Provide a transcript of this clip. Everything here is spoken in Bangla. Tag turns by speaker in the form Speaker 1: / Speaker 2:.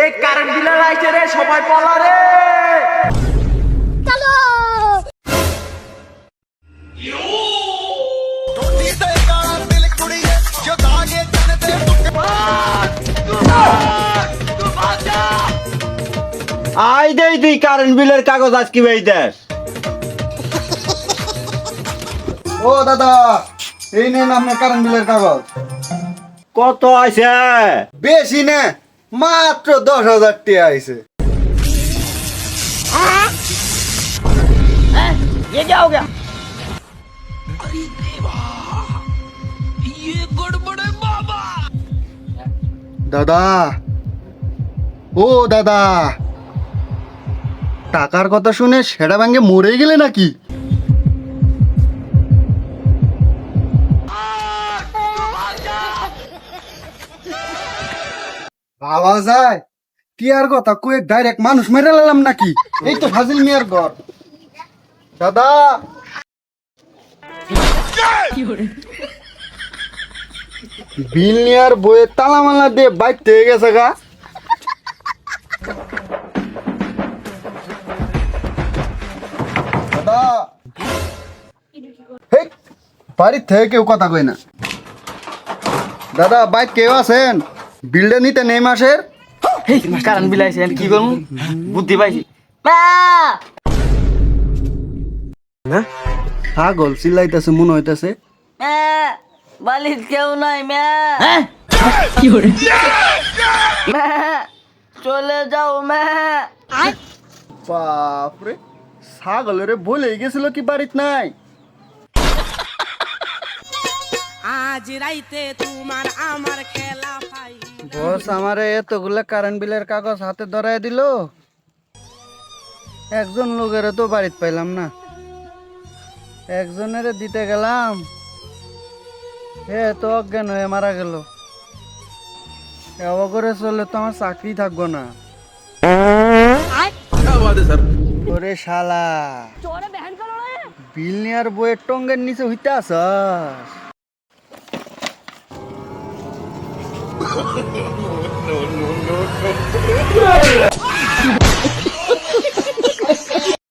Speaker 1: এই কারেন্ট বিলের আইছে রে, সবাই পলা রে।
Speaker 2: চলো
Speaker 3: আই দেই তুই কারেন্ট বিলের কাগজ আজকে ভাই দেশ।
Speaker 4: ও দাদা, এই নেন আপনার কারেন্ট বিলের কাগজ।
Speaker 3: কত আছে?
Speaker 4: বেশি না, মাত্র 10,000 টাকা আইছে।
Speaker 1: ये क्या हो गया?
Speaker 4: দাদা, ও দাদা, টাকার কথা শুনে সেটা ভাঙ্গে মরে গেলে নাকি? ভাবা যায় টিয়ার কথা কয়ে ডাইরেক্ট মানুষ মেরে নিলাম নাকি? এই তো ফাজিল মিয়ার ঘর। দাদা, বিল নেওয়ার বইয়ে তালা মালা দিয়ে বাইতে হয়ে গেছে গা। দাদা, হেই, বাড়ির থেকে কেউ কথা কই না। দাদা, বাইক কেউ আছেন? বিলটা নিতে নেই মাসের।
Speaker 1: কারেন্ট বিল আইছে, কি করব? বুদ্ধি পাইছি।
Speaker 4: ছাগল চিল্লাইতেছে মনে হইতেছে।
Speaker 5: বালিশ কেউ নাই ম্যা চলে যাও ম্যা
Speaker 4: বাপরে, ছাগলের বলে গেছিল কি বাড়িত নাই?
Speaker 5: আজ রাইতে তোমার আমার খেলা পাই
Speaker 4: বস আমারে এতগুলা কারেন্ট বিলের কাগজ হাতে ধরাই দিল, একজন লোকের তো বাড়িতে পাইলাম না। একজনের দিতে গেলাম, হে তো অজ্ঞান হয়ে মারা গেল। এবার করে চললে তো আমার চাকরি থাকবো না। ওরে শালা, বিল নেওয়ার বইয়ের টঙ্গের নিচে হইতে আসস।